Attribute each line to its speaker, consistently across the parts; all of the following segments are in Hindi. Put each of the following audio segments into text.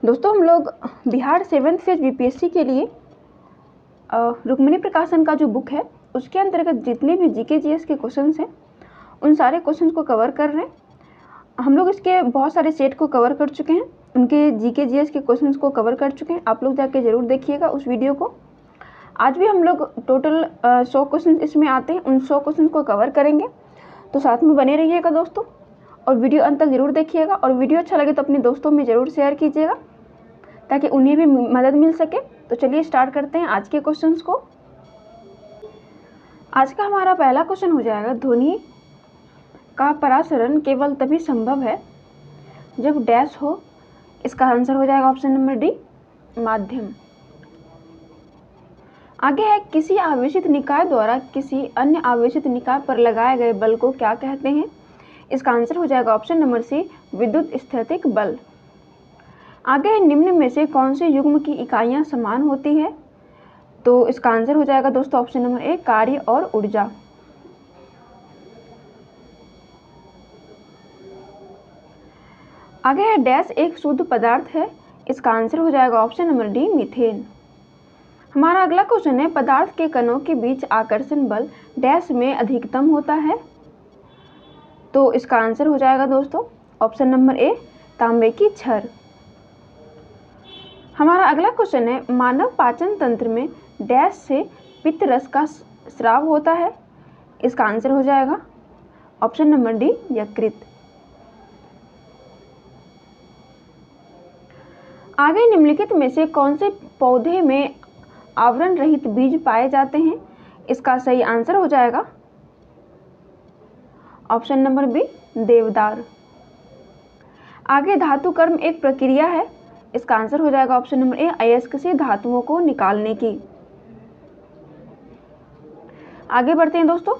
Speaker 1: दोस्तों हम लोग बिहार 7th फेज बीपीएससी के लिए रुक्मिणी प्रकाशन का जो बुक है उसके अंतर्गत जितने भी जीके जीएस के क्वेश्चंस हैं उन सारे क्वेश्चंस को कवर कर रहे हैं। हम लोग इसके बहुत सारे सेट को कवर कर चुके हैं, उनके जीके जीएस के क्वेश्चंस को कवर कर चुके हैं। आप लोग जाके ज़रूर देखिएगा उस वीडियो को। आज भी हम लोग टोटल 100 क्वेश्चन इसमें आते हैं, उन 100 क्वेश्चन को कवर करेंगे, तो साथ में बने रहिएगा दोस्तों और वीडियो अंत तक ज़रूर देखिएगा। और वीडियो अच्छा लगे तो अपने दोस्तों में ज़रूर शेयर कीजिएगा ताकि उन्हें भी मदद मिल सके। तो चलिए स्टार्ट करते हैं आज के क्वेश्चंस को। आज का हमारा पहला क्वेश्चन हो जाएगा, ध्वनि का परासरण केवल तभी संभव है जब डैश हो। इसका आंसर हो जाएगा ऑप्शन नंबर डी, माध्यम। आगे है, किसी आवेशित निकाय द्वारा किसी अन्य आवेशित निकाय पर लगाए गए बल को क्या कहते हैं। इसका आंसर हो जाएगा ऑप्शन नंबर सी, विद्युत स्थैतिक बल। आगे है, निम्न में से कौन से युग्म की इकाइयां समान होती है। तो इसका आंसर हो जाएगा दोस्तों ऑप्शन नंबर ए, कार्य और ऊर्जा। आगे है, डैश एक शुद्ध पदार्थ है। इसका आंसर हो जाएगा ऑप्शन नंबर डी, मीथेन। हमारा अगला क्वेश्चन है, पदार्थ के कणों के बीच आकर्षण बल डैश में अधिकतम होता है। तो इसका आंसर हो जाएगा दोस्तों ऑप्शन नंबर ए, तांबे की छड़। हमारा अगला क्वेश्चन है, मानव पाचन तंत्र में डैश से पित्त रस का स्राव होता है। इसका आंसर हो जाएगा ऑप्शन नंबर डी, यकृत। आगे निम्नलिखित में से कौन से पौधे में आवरण रहित बीज पाए जाते हैं। इसका सही आंसर हो जाएगा ऑप्शन नंबर बी, देवदार। आगे धातु कर्म एक प्रक्रिया है। इसका आंसर हो जाएगा ऑप्शन नंबर ए, अयस्क से धातुओं को निकालने की। आगे बढ़ते हैं दोस्तों।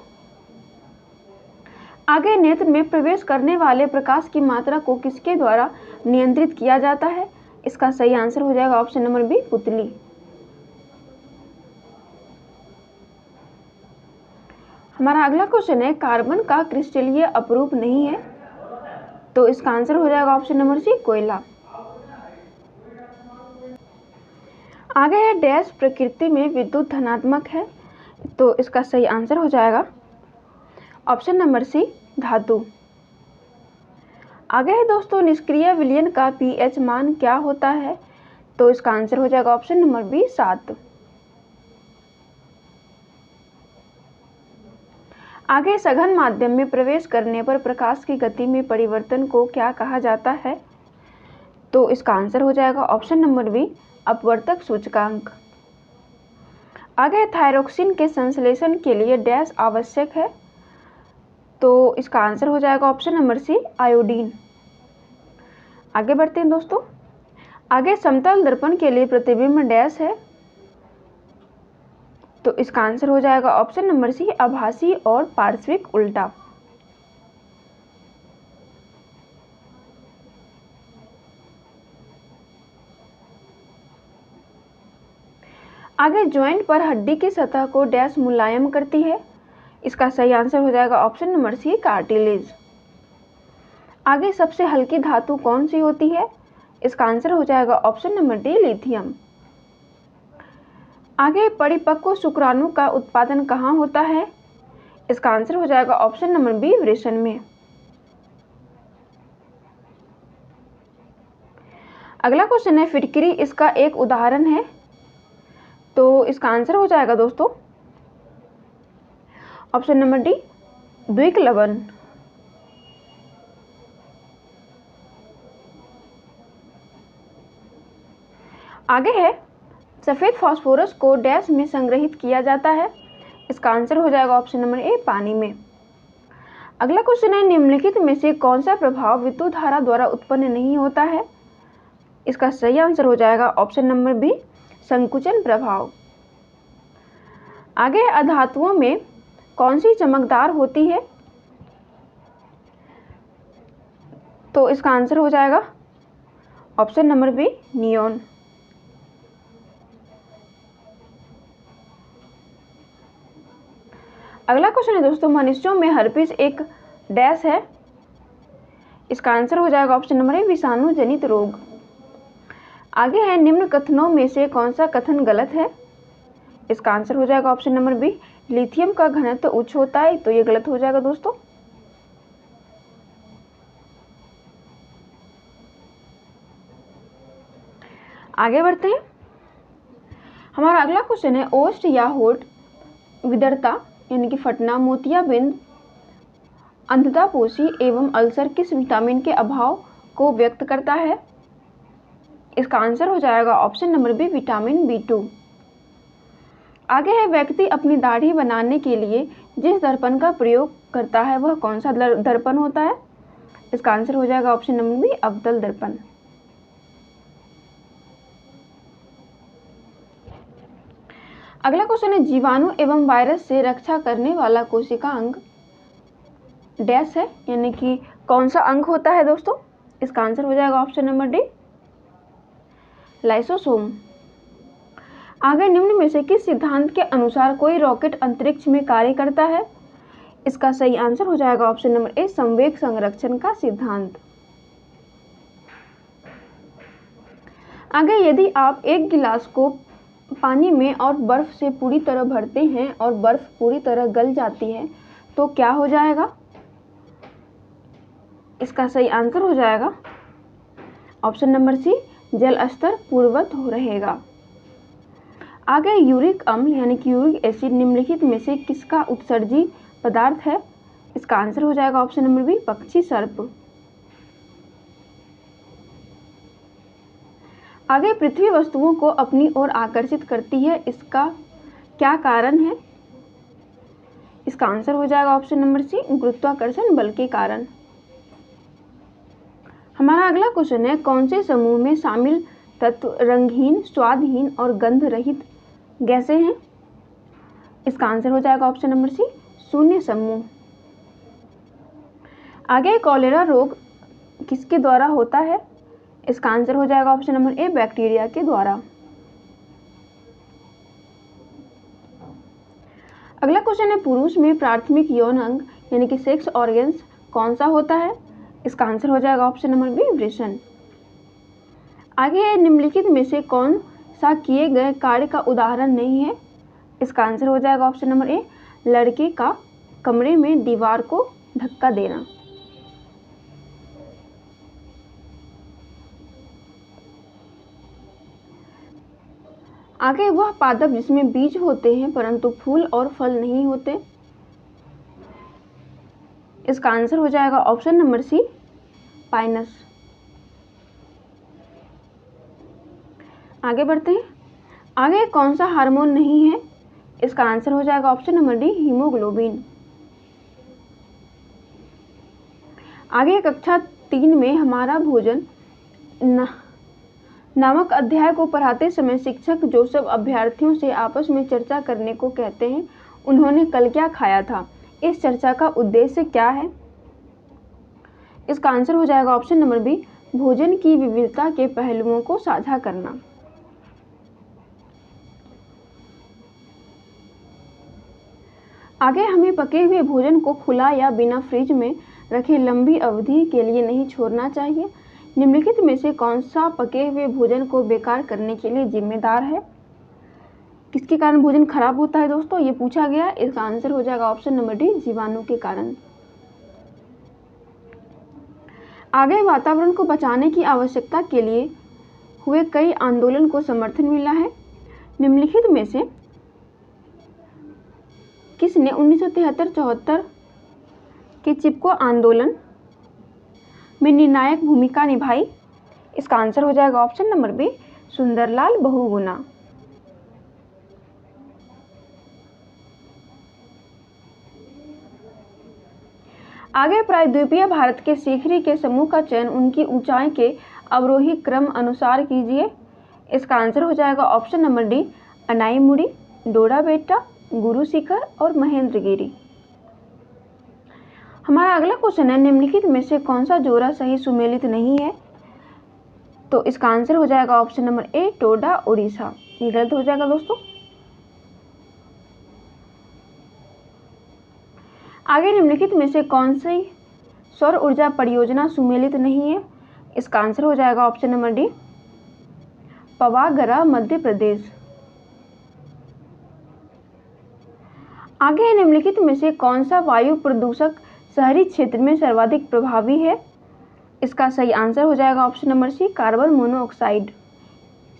Speaker 1: आगे नेत्र में प्रवेश करने वाले प्रकाश की मात्रा को किसके द्वारा नियंत्रित किया जाता है। इसका सही आंसर हो जाएगा ऑप्शन नंबर बी, पुतली। हमारा अगला क्वेश्चन है, कार्बन का क्रिस्टलीय अपरूप नहीं है। तो इसका आंसर हो जाएगा ऑप्शन नंबर सी, कोयला। आगे है, डैश प्रकृति में विद्युत धनात्मक है। तो इसका सही आंसर हो जाएगा ऑप्शन नंबर सी, धातु। आगे है दोस्तों, निष्क्रिय विलयन का पीएच मान क्या होता है। तो इसका आंसर हो जाएगा ऑप्शन नंबर बी, 7। आगे सघन माध्यम में प्रवेश करने पर प्रकाश की गति में परिवर्तन को क्या कहा जाता है। तो इसका आंसर हो जाएगा ऑप्शन नंबर बी, अपवर्तक सूचकांक। आगे थायरोक्सिन के संश्लेषण के लिए डैश आवश्यक है। तो इसका आंसर हो जाएगा ऑप्शन नंबर सी, आयोडीन। आगे बढ़ते हैं दोस्तों। आगे समतल दर्पण के लिए प्रतिबिंब डैश है। तो इसका आंसर हो जाएगा ऑप्शन नंबर सी, आभासी और पार्श्विक उल्टा। आगे ज्वाइंट पर हड्डी की सतह को डैश मुलायम करती है। इसका सही आंसर हो जाएगा ऑप्शन नंबर सी, कार्टिलेज। आगे सबसे हल्की धातु कौन सी होती है। इसका आंसर हो जाएगा ऑप्शन नंबर डी, लिथियम। आगे परिपक्व शुक्राणु का उत्पादन कहाँ होता है। इसका आंसर हो जाएगा ऑप्शन नंबर बी, वृषण में। अगला क्वेश्चन है, फिटकरी इसका एक उदाहरण है। तो इसका आंसर हो जाएगा दोस्तों ऑप्शन नंबर डी, द्विक लवण। आगे है, सफेद फास्फोरस को डैश में संग्रहित किया जाता है। इसका आंसर हो जाएगा ऑप्शन नंबर ए, पानी में। अगला क्वेश्चन है, निम्नलिखित में से कौन सा प्रभाव विद्युत धारा द्वारा उत्पन्न नहीं होता है। इसका सही आंसर हो जाएगा ऑप्शन नंबर बी, संकुचन प्रभाव। आगे अधातुओं में कौन सी चमकदार होती है। तो इसका आंसर हो जाएगा ऑप्शन नंबर बी, नियॉन। अगला क्वेश्चन है दोस्तों, मनुष्यों में हर्पीस एक डैश है। इसका आंसर हो जाएगा ऑप्शन नंबर ए, विषाणु जनित रोग। आगे है निम्न कथनों में से कौन सा कथन गलत है? इसका आंसर हो जाएगा ऑप्शन नंबर बी, लिथियम का घनत्व उच्च होता है, तो ये गलत हो जाएगा दोस्तों। आगे बढ़ते हैं। हमारा अगला क्वेश्चन है ओस्ट या होठ विदरता यानी कि फटना, मोतियाबिंद, अंधतापोशी एवं अल्सर किस विटामिन के अभाव को व्यक्त करता है? इसका आंसर हो जाएगा option number B, vitamin B2। आगे है व्यक्ति अपनी दाढ़ी बनाने के लिए जिस दर्पण का प्रयोग करता है वह कौन सा दर्पण होता है? इसका आंसर हो जाएगा ऑप्शन नंबर बी, अवतल दर्पण। अगला क्वेश्चन है जीवाणु एवं वायरस से रक्षा करने वाला कोशिका अंग डैश है, यानी कि कौन सा अंग होता है दोस्तों? इसका आंसर हो जाएगा ऑप्शन नंबर डी, लाइसोसोम। आगे निम्न में से किस सिद्धांत के अनुसार कोई रॉकेट अंतरिक्ष में कार्य करता है? इसका सही आंसर हो जाएगा ऑप्शन नंबर ए, संवेग संरक्षण का सिद्धांत। आगे यदि आप एक गिलास को पानी में और बर्फ से पूरी तरह भरते हैं और बर्फ पूरी तरह गल जाती है तो क्या हो जाएगा? इसका सही आंसर हो जाएगा ऑप्शन नंबर सी, जल स्तर पूर्ववत हो रहेगा। आगे यूरिक अम्ल यानी कि यूरिक एसिड निम्नलिखित में से किसका उत्सर्जी पदार्थ है? इसका आंसर हो जाएगा ऑप्शन नंबर बी, पक्षी सर्प। आगे पृथ्वी वस्तुओं को अपनी ओर आकर्षित करती है, इसका क्या कारण है? इसका आंसर हो जाएगा ऑप्शन नंबर सी, गुरुत्वाकर्षण बल के कारण। हमारा अगला क्वेश्चन है कौन से समूह में शामिल तत्व रंगहीन, स्वादहीन और गंध रहित गैसें हैं? इसका आंसर हो जाएगा ऑप्शन नंबर सी, शून्य समूह। आगे कॉलेरा रोग किसके द्वारा होता है? इसका आंसर हो जाएगा ऑप्शन नंबर ए, बैक्टीरिया के द्वारा। अगला क्वेश्चन है पुरुष में प्राथमिक यौन अंग यानी कि सेक्स ऑर्गन्स कौन सा होता है? इसका आंसर हो जाएगा ऑप्शन नंबर बी, वृषण। आगे है निम्नलिखित में से कौन सा किए गए कार्य का उदाहरण नहीं है? इसका आंसर हो जाएगा ऑप्शन नंबर ए, लड़के का कमरे में दीवार को धक्का देना। आगे वह पादप जिसमें बीज होते हैं परंतु फूल और फल नहीं होते। इसका आंसर हो जाएगा ऑप्शन नंबर सी, पाइनस। आगे बढ़ते हैं। आगे कौन सा हार्मोन नहीं है? इसका आंसर हो जाएगा ऑप्शन नंबर डी, हीमोग्लोबिन। आगे कक्षा 3 में हमारा भोजन नामक अध्याय को पढ़ाते समय शिक्षक जो सब अभ्यर्थियों से आपस में चर्चा करने को कहते हैं उन्होंने कल क्या खाया था, इस चर्चा का उद्देश्य क्या है? इसका आंसर हो जाएगा ऑप्शन नंबर बी, भोजन की विविधता के पहलुओं को साझा करना। आगे हमें पके हुए भोजन को खुला या बिना फ्रिज में रखे लंबी अवधि के लिए नहीं छोड़ना चाहिए। निम्नलिखित में से कौन सा पके हुए भोजन को बेकार करने के लिए जिम्मेदार है? किसके कारण भोजन खराब होता है दोस्तों, ये पूछा गया। इसका आंसर हो जाएगा ऑप्शन नंबर डी, जीवाणु के कारण। आगे वातावरण को बचाने की आवश्यकता के लिए हुए कई आंदोलन को समर्थन मिला है। निम्नलिखित में से किसने 1973-74 के चिपको आंदोलन में निर्णायक भूमिका निभाई? इसका आंसर हो जाएगा option number B, Sundarlal Bahuguna. आगे प्रायद्वीपीय भारत के शिखरी के समूह का चयन उनकी ऊंचाई के अवरोही क्रम अनुसार कीजिए। इसका आंसर हो जाएगा option number D, Anamudi, Doddabetta, Guru Shikhar और महेंद्रगिरी। हमारा अगला क्वेश्चन है निम्नलिखित में से कौन सा जोड़ा सही सुमेलित नहीं है? तो इसका आंसर हो जाएगा ऑप्शन नंबर ए, टोडा उड़ीसा। ये गलत हो जाएगा दोस्तों। आगे निम्नलिखित में से कौन सी सौर ऊर्जा परियोजना सुमेलित नहीं है? इसका आंसर हो जाएगा option number D, पवागढ़ Madhya Pradesh. आगे है निम्नलिखित में से कौन सा वायु प्रदूषक शहरी क्षेत्र में सर्वाधिक प्रभावी है? इसका सही आंसर हो जाएगा option number C, carbon monoxide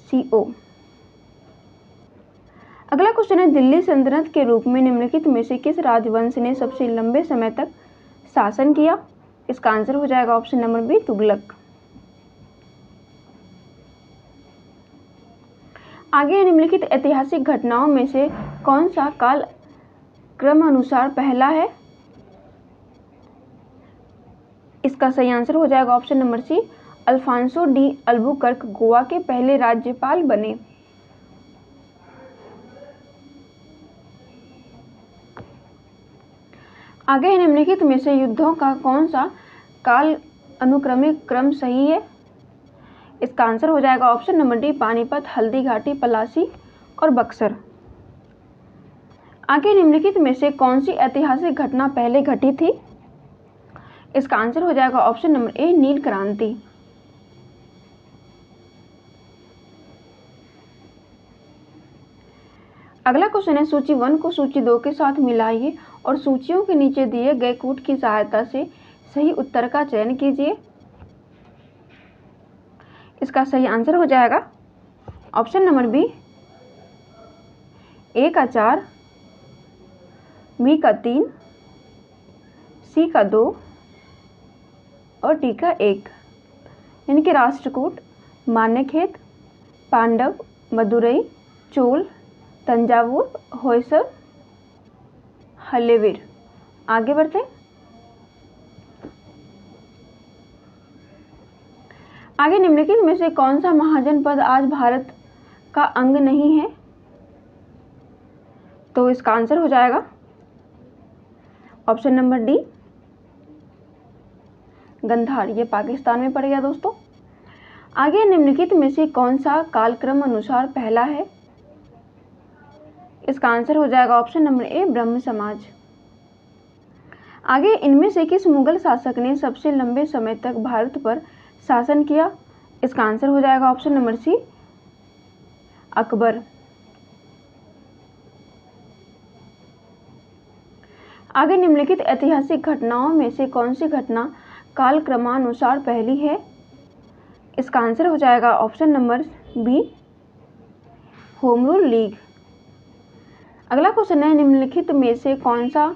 Speaker 1: CO। अगला क्वेश्चन है, दिल्ली सल्तनत के रूप में निम्नलिखित में से किस राजवंश ने सबसे लंबे समय तक शासन किया? इसका आंसर हो जाएगा ऑप्शन नंबर बी, तुगलक। आगे निम्नलिखित ऐतिहासिक घटनाओं में से कौन सा काल क्रम अनुसार पहला है? इसका सही आंसर हो जाएगा option number C, Alfonso de Albuquerque Goa के पहले राज्यपाल बने। आगे निम्नलिखित में से युद्धों का कौन सा काल अनुक्रमिक क्रम सही है? इसका आंसर हो जाएगा option number D, Panipat, Haldi Ghati, Palasi और बक्सर। आगे निम्नलिखित में से कौन सी ऐतिहासिक घटना पहले घटी थी? इसका आंसर हो जाएगा ऑप्शन नंबर ए, नील क्रांति। अगला क्वेश्चन है, सूची 1 को सूची 2 के साथ मिलाइए और सूचियों के नीचे दिए गए कूट की सहायता से सही उत्तर का चयन कीजिए। इसका सही आंसर हो जाएगा ऑप्शन नंबर बी, ए का 4, बी का 3, सी का 2 और डी का 1, यानी कि राष्ट्रकूट, मान्यखेत, पांडव, मदुरई, चोल, तंजावुर, होयसर, हल्लेवीर। आगे बढ़ते। आगे निम्नलिखित में से कौन सा महाजनपद आज भारत का अंग नहीं है? तो इसका आंसर हो जाएगा ऑप्शन नंबर डी, गंधार। ये पाकिस्तान में पड़ गया दोस्तों। आगे निम्नलिखित में से कौन सा कालक्रम अनुसार पहला है? इसका आंसर हो जाएगा ऑप्शन नंबर ए, ब्रह्म समाज। आगे इनमें से किस मुगल शासक ने सबसे लंबे समय तक भारत पर शासन किया? इसका आंसर हो जाएगा ऑप्शन नंबर सी, अकबर। आगे निम्नलिखित ऐतिहासिक घटनाओं में से कौन सी घटना काल क्रमानुसार पहली है? इसका आंसर हो जाएगा option number B, home rule league. अगला क्वेश्चन है, निम्नलिखित में से कौन सा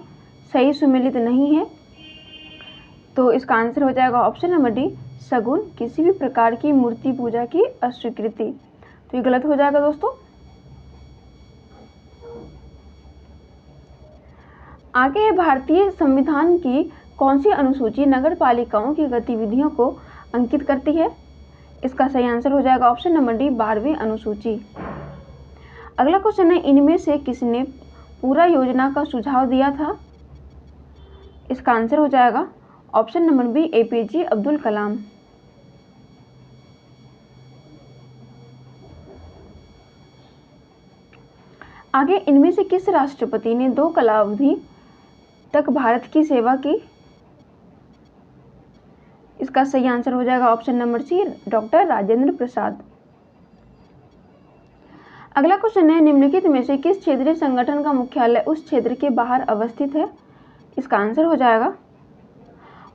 Speaker 1: सही सुमेलित नहीं है? तो इसका आंसर हो जाएगा ऑप्शन नंबर डी, सगुन, किसी भी प्रकार की मूर्ति पूजा की अस्वीकृति। तो ये गलत हो जाएगा दोस्तों। आगे है, भारतीय संविधान की कौन सी अनुसूची नगर पालिकाओं की गतिविधियों को अंकित करती है? इसका सही आंसर हो जाएगा ऑप्शन नंबर डी, 12वीं अनुसूची। अगला क्वेश्चन है, इनमें से किसने पूरा योजना का सुझाव दिया था? इसका आंसर हो जाएगा option number B, APJ Abdul Kalam. आगे इनमें से किस राष्ट्रपति ने 2 कालावधि तक भारत की सेवा की? इसका सही आंसर हो जाएगा option number C, doctor Rajendra Prasad. अगला क्वेश्चन है, निम्नलिखित में से किस क्षेत्रीय संगठन का मुख्यालय उस क्षेत्र के बाहर अवस्थित है? इसका आंसर हो जाएगा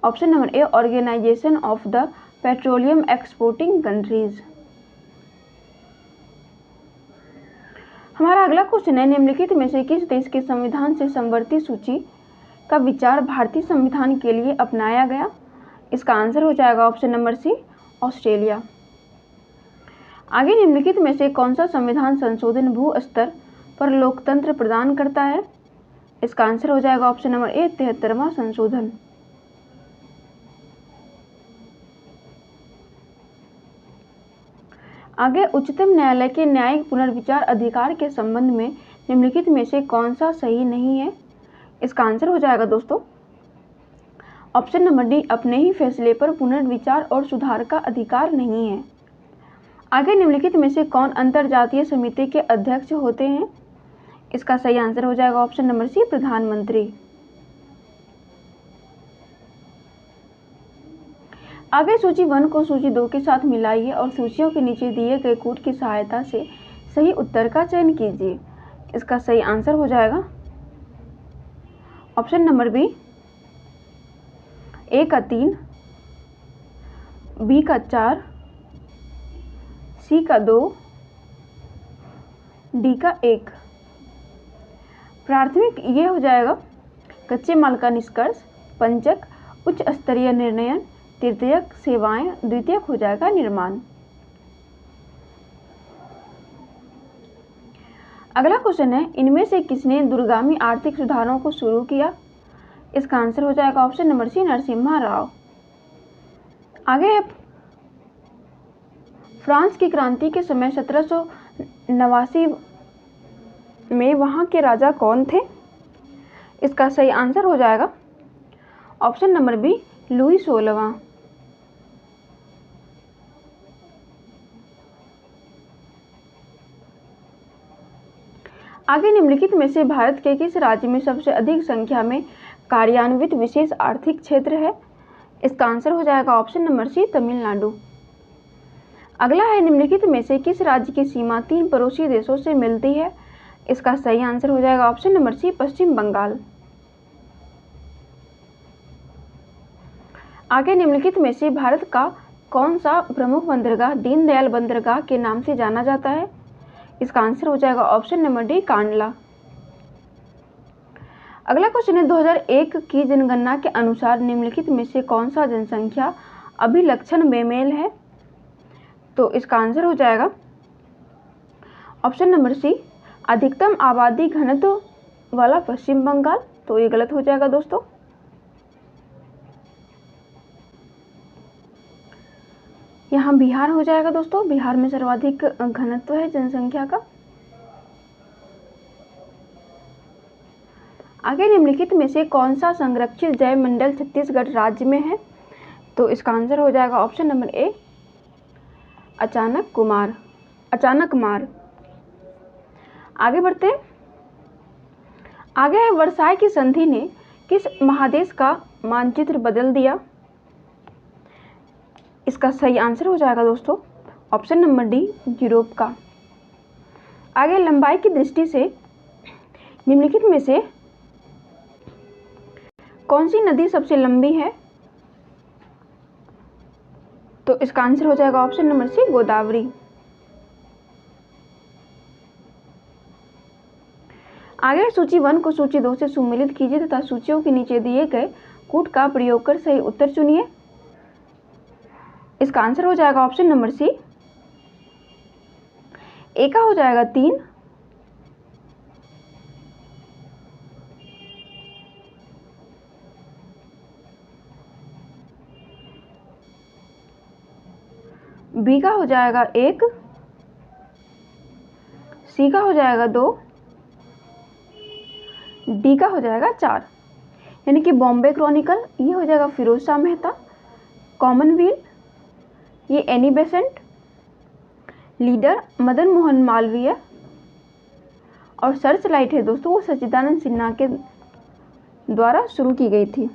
Speaker 1: option number A, organisation of the petroleum exporting countries. हमारा अगला क्वेश्चन है, निम्नलिखित में से किस देश के संविधान से समवर्ती सूची का विचार भारतीय संविधान के लिए अपनाया गया? इसका आंसर हो जाएगा ऑप्शन नंबर सी, ऑस्ट्रेलिया। आगे निम्नलिखित में से कौन सा संविधान संशोधन भू स्तर पर लोकतंत्र प्रदान करता है? इसका आंसर हो जाएगा ऑप्शन नंबर ए, 73वां संशोधन। आगे उच्चतम न्यायालय के न्यायिक पुनर्विचार अधिकार के संबंध में निम्नलिखित में से कौन सा सही नहीं है? इसका आंसर हो जाएगा दोस्तों ऑप्शन नंबर डी, अपने ही फैसले पर पुनर्विचार और सुधार का अधिकार नहीं है। आगे निम्नलिखित में से कौन अंतर्जातीय समिति के अध्यक्ष होते हैं? इसका सही आंसर हो जाएगा ऑप्शन नंबर सी, प्रधानमंत्री। आगे सूची 1 को सूची 2 के साथ मिलाइए और सूचियों के नीचे दिए गए कोड की सहायता से सही उत्तर का चयन कीजिए। इसका सही आंसर हो जाएगा ऑप्शन नंबर बी, ए का 3, बी का 4, सी का 2, डी का 1। प्राथमिक ये हो जाएगा कच्चे माल का निष्कर्ष, पंचक उच्च स्तरीय निर्णय, तृतीयक सेवाएं, द्वितीयक हो जाएगा निर्माण। अगला क्वेश्चन है, इनमें से किसने दूरगामी आर्थिक सुधारों को शुरू किया? इसका आंसर हो जाएगा option number C, Narasimha Rao. आगे है, फ्रांस की क्रांति के समय 1789 में वहां के राजा कौन थे? इसका सही आंसर हो जाएगा ऑप्शन नंबर बी, लुई 16वां। आगे निम्नलिखित में से भारत के किस राज्य में सबसे अधिक संख्या में कार्यान्वित विशेष आर्थिक क्षेत्र है? इसका आंसर हो जाएगा ऑप्शन नंबर सी, तमिलनाडु। अगला है, निम्नलिखित में से किस राज्य की सीमा 3 पड़ोसी देशों से मिलती है? इसका सही आंसर हो जाएगा ऑप्शन नंबर सी, पश्चिम बंगाल। आगे निम्नलिखित में से भारत का कौन सा प्रमुख बंदरगाह दीनदयाल बंदरगाह के नाम से जाना जाता है? इसका आंसर हो जाएगा ऑप्शन नंबर डी, कांडला। अगला क्वेश्चन है, 2001 की जनगणना के अनुसार निम्नलिखित में से कौन सा जनसंख्या अभिलक्षण बेमेल है? तो इसका आंसर हो जाएगा ऑप्शन नंबर सी, अधिकतम आबादी घनत्व वाला पश्चिम बंगाल। तो ये गलत हो जाएगा दोस्तों। यहाँ बिहार हो जाएगा दोस्तों, बिहार में सर्वाधिक घनत्व है जनसंख्या का। आगे निम्नलिखित में से कौन सा संरक्षित जैव मंडल छत्तीसगढ़ राज्य में है? तो इसका आंसर हो जाएगा ऑप्शन नंबर ए, अचानकमार। आगे बढ़ते हैं। आगे है, वर्साई की संधि ने किस महादेश का मानचित्र बदल दिया? इसका सही आंसर हो जाएगा दोस्तों ऑप्शन नंबर डी, यूरोप का। आगे, लंबाई की दृष्टि से निम्नलिखित में से कौन सी नदी सबसे लंबी है? तो इसका आंसर हो जाएगा ऑप्शन नंबर सी, गोदावरी। आगे सूची 1 को सूची 2 से सुमेलित कीजिए तथा सूचियों के नीचे दिए गए कूट का प्रयोग कर सही उत्तर चुनिए। इसका आंसर हो जाएगा ऑप्शन नंबर सी, ए का हो जाएगा 3, बी का हो जाएगा 1, सी का हो जाएगा 2, डी का हो जाएगा 4। यानी कि बॉम्बे क्रॉनिकल ये हो जाएगा फिरोज शाह मेहता, कॉमनवेल्थ ये Annie Besant, leader Madan Mohan Malviya और सर्च लाइट है दोस्तों वो सच्चिदानंद सिन्हा के द्वारा शुरू की गई थी।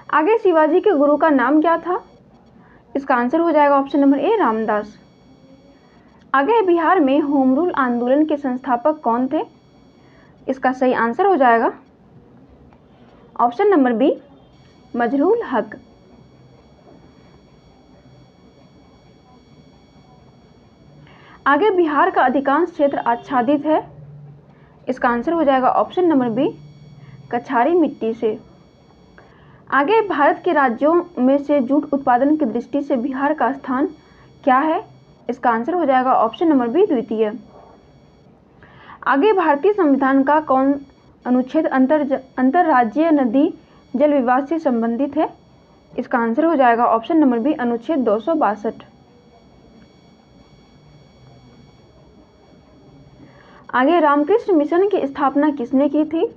Speaker 1: आगे, शिवाजी के गुरु का नाम क्या था? इसका आंसर हो जाएगा ऑप्शन नंबर ए, रामदास। आगे, बिहार में होम रूल आंदोलन के संस्थापक कौन थे? इसका सही आंसर हो जाएगा ऑप्शन नंबर बी, मजरूल हक। आगे, बिहार का अधिकांश क्षेत्र आच्छादित है। इसका आंसर हो जाएगा ऑप्शन नंबर बी, कछारी मिट्टी से। आगे, भारत के राज्यों में से जूट उत्पादन की दृष्टि से बिहार का स्थान क्या है? इसका आंसर हो जाएगा ऑप्शन नंबर बी, द्वितीय। आगे, भारतीय संविधान का कौन अनुच्छेद अंतरराज्यीय नदी जल विवाद से संबंधित है? इसका आंसर हो जाएगा ऑप्शन नंबर बी, अनुच्छेद 262। आगे, रामकृष्ण मिशन की स्थापना किसने की थी?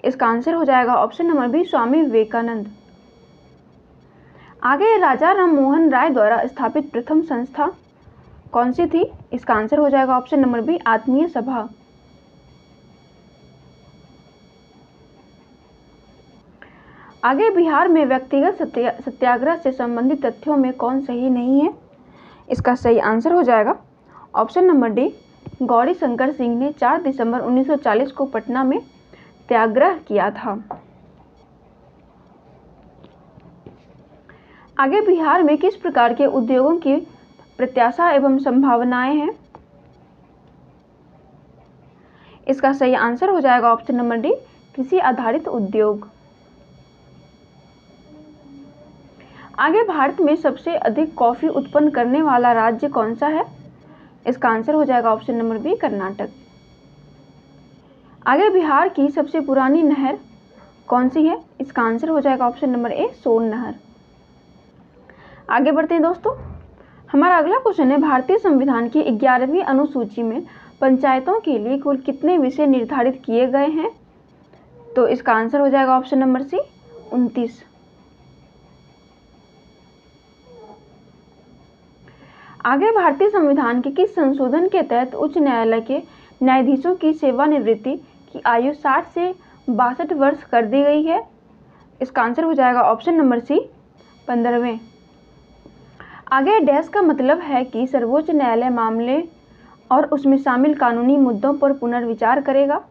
Speaker 1: इसका आंसर हो जाएगा option number B, Swami Vivekananda. आगे, राजा राममोहन राय द्वारा स्थापित प्रथम संस्था कौन सी थी? इसका आंसर हो जाएगा ऑप्शन नंबर बी, आत्मीय सभा। आगे बिहार में व्यक्तिगत सत्याग्रह से संबंधित तथ्यों में कौन सही नहीं है? इसका सही आंसर हो जाएगा option number D, Gauri Shankar Singh ने 4 दिसंबर 1940 को पटना में त्याग्रह किया था। आगे बिहार में किस प्रकार के उद्योगों की प्रत्याशा एवं संभावनाएं हैं? इसका सही आंसर हो जाएगा ऑप्शन नंबर डी, कृषि आधारित उद्योग। आगे भारत में सबसे अधिक कॉफी उत्पन्न करने वाला राज्य कौन सा है? इसका आंसर हो जाएगा ऑप्शन नंबर बी, कर्नाटक। आगे बिहार की सबसे पुरानी नहर कौन सी है? इसका आंसर हो जाएगा ऑप्शन नंबर ए, सोन नहर। आगे बढ़ते हैं दोस्तों, हमारा अगला क्वेश्चन है, भारतीय संविधान की 11वीं अनुसूची में पंचायतों के लिए कुल कितने विषय निर्धारित किए गए हैं? तो इसका आंसर हो जाएगा ऑप्शन नंबर सी, 29। आगे भारतीय संविधान के किस संशोधन के तहत उच्च न्यायालय के न्यायाधीशों की सेवानिवृत्ति की आयु 60 से 62 वर्ष कर दी गई है? इसका आंसर हो जाएगा ऑप्शन नंबर सी, 15वें। आगे डैश का मतलब है कि सर्वोच्च न्यायालय मामले और उसमें शामिल कानूनी मुद्दों पर पुनर्विचार करेगा।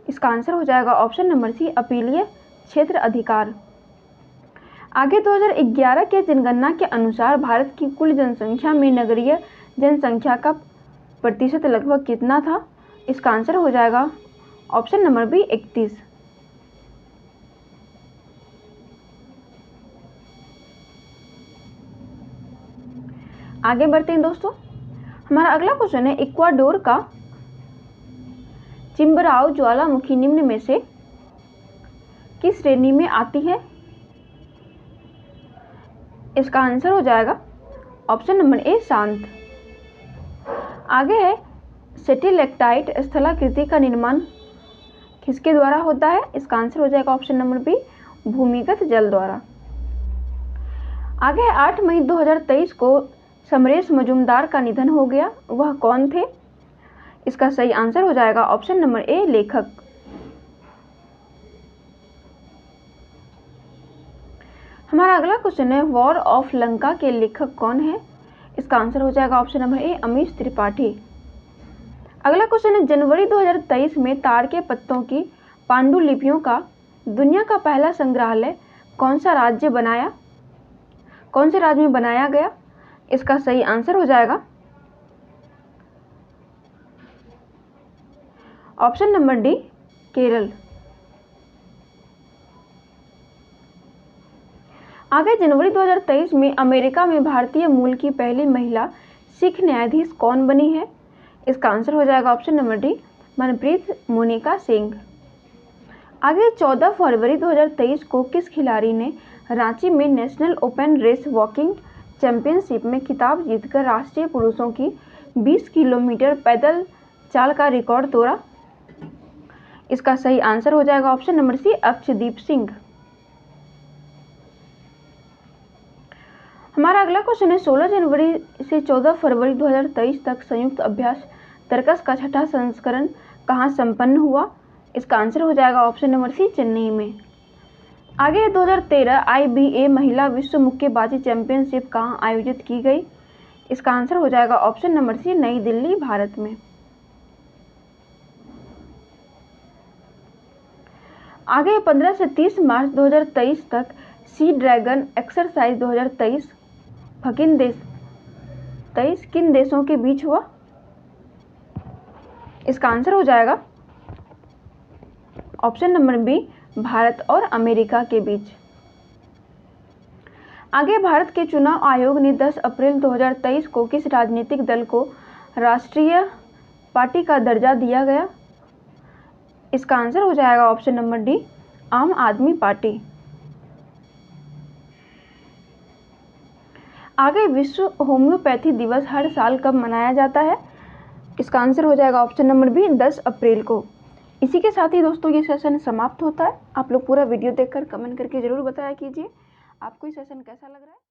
Speaker 1: इसका आंसर हो जाएगा ऑप्शन नंबर सी, अपीलीय क्षेत्र अधिकार। आगे 2011 के जनगणना के अनुसार भारत की कुल जनसंख्या में नगरीय जनसंख्या का प्रतिशत लगभग कितना था? इसका आंसर हो जाएगा ऑप्शन नंबर बी, 31। आगे बढ़ते हैं दोस्तों, हमारा अगला क्वेश्चन है, इक्वाडोर का चिम्बराओ ज्वालामुखी निम्न में से किस श्रेणी में आती है? इसका आंसर हो जाएगा ऑप्शन नंबर ए, शांत। आगे है, सेटेलाइट स्थलाकृति का निर्माण किसके द्वारा होता है? इसका आंसर हो जाएगा ऑप्शन नंबर बी, भूमिगत जल द्वारा। आगे है, 8 मई 2023 को समरेश मजूमदार का निधन हो गया, वह कौन थे? इसका सही आंसर हो जाएगा ऑप्शन नंबर ए, लेखक। हमारा अगला क्वेश्चन है, वॉर ऑफ लंका के लेखक कौन है? इसका आंसर हो जाएगा ऑप्शन नंबर ए, अमीश त्रिपाठी। अगला क्वेश्चन है, जनवरी 2023 में ताड़ के पत्तों की पांडुलिपियों का दुनिया का पहला संग्रहालय कौन से राज्य में बनाया गया? इसका सही आंसर हो जाएगा ऑप्शन नंबर डी, केरल। आगे जनवरी 2023 में अमेरिका में भारतीय मूल की पहली महिला सिख न्यायाधीश कौन बनी है? इसका आंसर हो जाएगा option number D, Manpreet Monika Singh. आगे 14 फरवरी 2023 को किस खिलाड़ी ने रांची में national open race walking championship में खिताब जीतकर राष्ट्रीय पुरुषों की 20 किलोमीटर पैदल चाल का रिकॉर्ड तोड़ा? इसका सही आंसर हो जाएगा option number C, Akshdeep Singh. हमारा अगला क्वेश्चन है, 16 जनवरी से 14 फरवरी 2023 तक संयुक्त अभ्यास तर्कस का 6ठा संस्करण कहाँ संपन्न हुआ? इसका आंसर हो जाएगा ऑप्शन नंबर सी, चेन्नई में। आगे 2013 IBA महिला विश्व मुक्केबाजी चैंपियनशिप कहाँ आयोजित की गई? इसका आंसर हो जाएगा ऑप्शन नंबर सी, नई दिल्ली, भारत में। आगे 15 से 30 मार्च 2023 तक सी ड्रैगन एक्सरसाइज 2023 किन देशों के बीच हुआ? इसका आंसर हो जाएगा ऑप्शन नंबर बी, भारत और अमेरिका के बीच। आगे भारत के चुनाव आयोग ने 10 अप्रैल 2023 को किस राजनीतिक दल को राष्ट्रीय पार्टी का दर्जा दिया गया? इसका आंसर हो जाएगा ऑप्शन नंबर डी, आम आदमी पार्टी। आगे विश्व होम्योपैथी दिवस हर साल कब मनाया जाता है? इसका आंसर हो जाएगा ऑप्शन नंबर बी, 10 अप्रैल को। इसी के साथ ही दोस्तों ये सेशन समाप्त होता है। आप लोग पूरा वीडियो देखकर कमेंट करके ज़रूर बताया कीजिए आपको ये सेशन कैसा लग रहा है।